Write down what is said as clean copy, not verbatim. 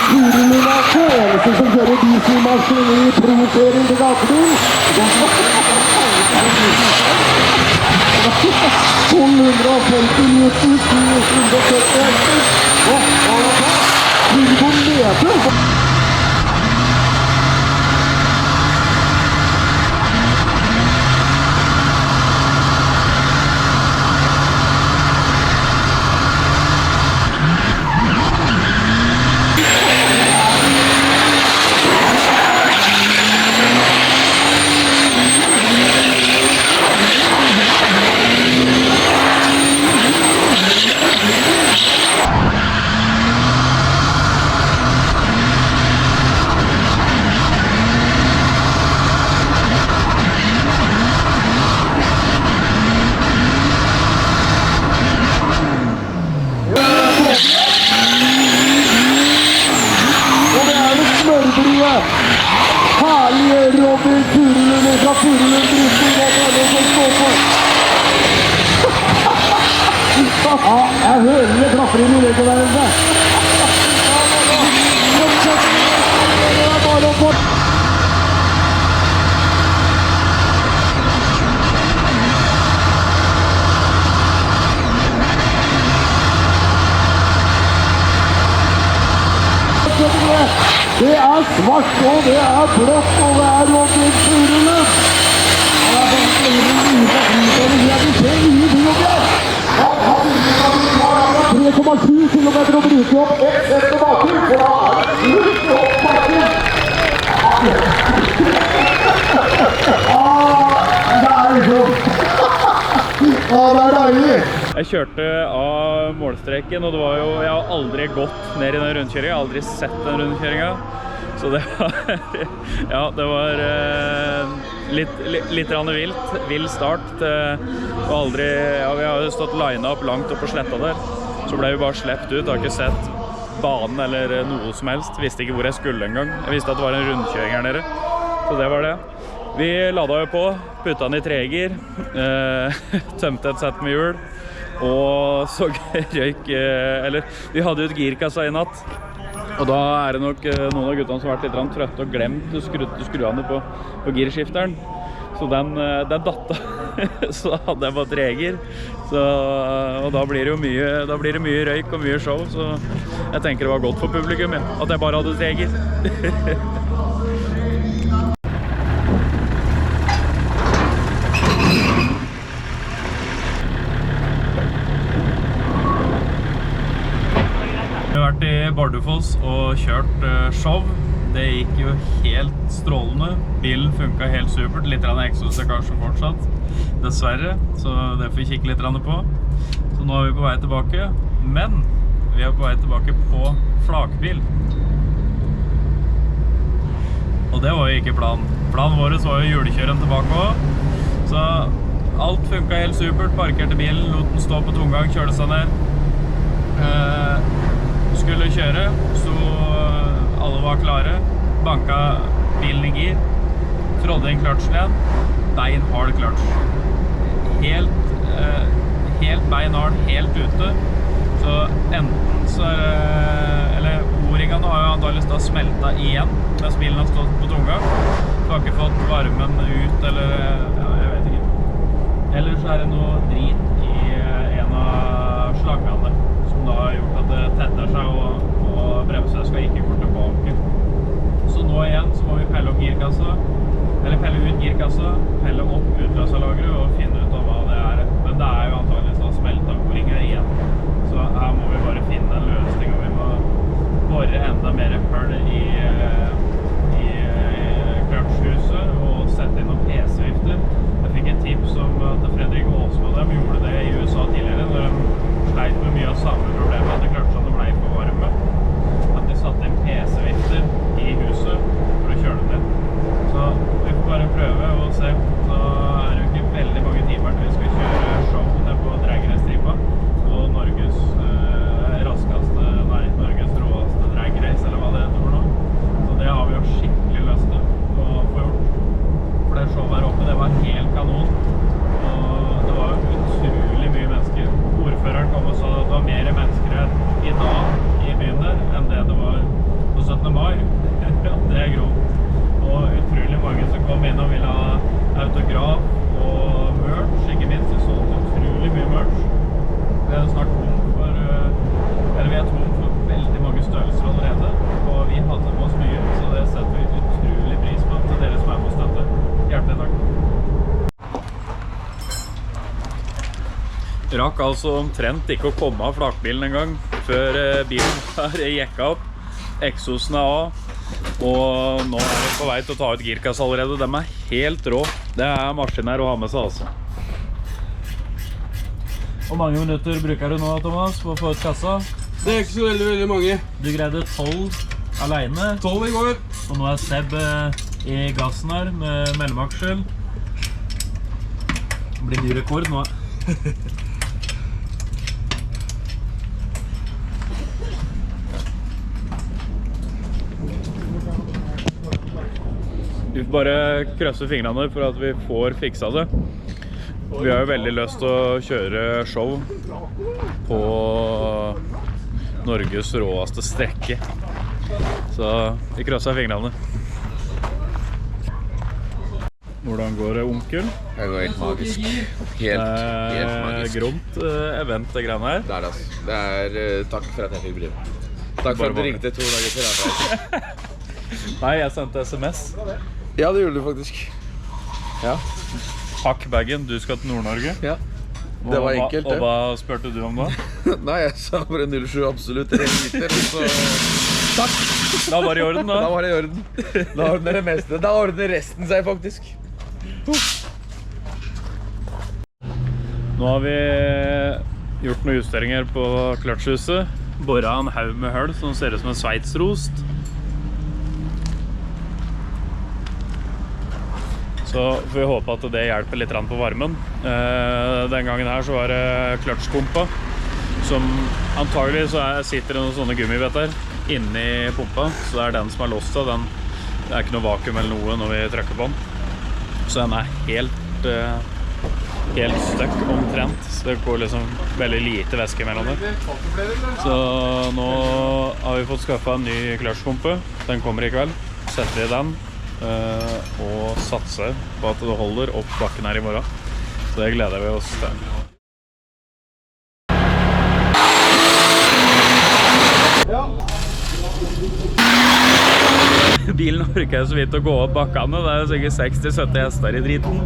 Turlunato, eneste som kjører dieselmaskin i provoserende gatebil. 250 Newton, 270 hester. Turbometer. Herlige Robin Turlund fra Turlund Drifting, det er alle som står på. Ja, jeg hører det klapper inn i leggen der ute. Det er bare å få. Det er svart, og det er blått, og det er Robin Turlund. Han er faktisk en liten jeg vil se ingenting om det. 3,7 kilometer å bryte opp ett sett og baken, for da er det slutt opp bakken. Det er liksom. Det er deilig. Jeg kjørte av målstreken, og det var jo, jeg har aldri gått ned i den rundkjøringen, jeg har aldri sett den rundkjøringen. Så det var, ja, det var litt vild start. Og aldri, ja, vi har jo stått linet opp langt opp på sletta der. Så ble vi bare slept ut, jeg har ikke sett banen eller noe som helst. Visste ikke hvor jeg skulle en gang. Jeg visste at det var en rundkjøring her nede. Så det var det. Vi ladet jo på, puttet den i tregir, tømte et sett med hjul. Og så røyk, eller vi hadde jo et girkassa i natt. Og da er det nok noen av guttene som har vært litt trøtte og glemt å skru an på girskifteren. Så den datta, så hadde jeg bare tregir. Og da blir det jo mye røyk og mye show, så jeg tenker det var godt for publikum, ja, at jeg bare hadde tregir. Vi har vært i Bardufoss og kjørt show. Det gikk jo helt strålende. Bilen funket helt supert. Litt eksosekkasje fortsatt, dessverre. Så det får vi kikke litt på. Så nå er vi på vei tilbake. Men vi er på vei tilbake på flakbil. Og det var jo ikke planen. Planen vår var jo julekjøren tilbake også. Så alt funket helt supert. Parkerte bilen, lot den stå på tomgang, kjørte seg ned. Skulle kjøre, så alle var klare, banka bilen i gir, trådde inn kløtsjen igjen, beinhard kløtsj. Helt beinhard, helt ute. Så enten så er det, eller O-ringene har jo antageligvis da smeltet igjen, mens bilen har stått på tunga. Du har ikke fått varmen ut, eller ja, jeg vet ikke. Eller så er det noe drit i en av slagene, som da har gjort at det tetter seg, og bremset skal ikke gå tilbake. Så nå igjen så må vi pelle opp girkassa, eller pelle ut girkassa, pelle opp utløserlageret og finne ut av hva det er. Men det er jo antageligvis da smeltet O-ringer igjen. Så her må vi bare finne en løsning, og vi må bore enda mer hull i kløtsjhuset og sette inn noen PC-vifter. Jeg fikk et tips om at Fredrik Aasmo de gjorde det i USA tidligere, når de sleit med mye av samme problemet, at kløtsjene ble for varme. At de satte inn PC-vifter i huset for å kjøre det ned. Så vi får bare prøve og se. Så er det Rakk altså omtrent ikke å komme av flakbilen en gang før bilen var jekka opp. Eksosen av, og nå er vi på vei til å ta ut girkass allerede. De er helt rå. Det er maskiner å ha med seg altså. Hvor mange minutter bruker du nå, Thomas, på å få ut kassa? Det er ikke så veldig mange. Du greide 12 alene. 12 i går. Og nå er Seb i gassen her med mellomaksjel. Det blir ny rekord nå. Vi får bare krøsse fingrene for at vi får fiksa det. Vi har jo veldig lyst til å kjøre show på Norges råeste strekke. Så vi krøsser fingrene. Hvordan går det, onkel? Det går helt magisk. Helt magisk. Gromt event, det greiene her. Det er det, altså. Det er takk for at jeg fikk bli med. Takk for at du ringte 2 dager før. Nei, jeg sendte SMS. Ja, det gjorde du faktisk. Ja. Pakk bagen, du skal til Nord-Norge. Ja. Det var enkelt, det. Og hva spurte du om da? Nei, jeg sa bare 07 absolutt 1 liter, så... Takk! Da var det i orden da? Da var det i orden. Da ordner det meste. Da ordner resten seg faktisk. Nå har vi gjort noen justeringer på kløtsjhuset. Borret en haug med høl som ser ut som en sveitsrost. Så får vi håpe at det hjelper litt på varmen. Den gangen her så var det kløtsjpumpa, som antagelig så sitter det noen sånne gummibetter inni pumpa, så det er den som er låst av den. Det er ikke noe vakuum eller noe når vi trykker på den. Så den er helt støkk omtrent, så det går liksom veldig lite væske mellom det. Så nå har vi fått skaffet en ny kløtsjpumpe. Den kommer i kveld. Setter vi den. Og satser på at det holder opp bakken her i morgen. Så det gleder vi oss til. Bilen orker så vidt å gå opp bakkene. Det er jo sikkert 60-70 hester i driten.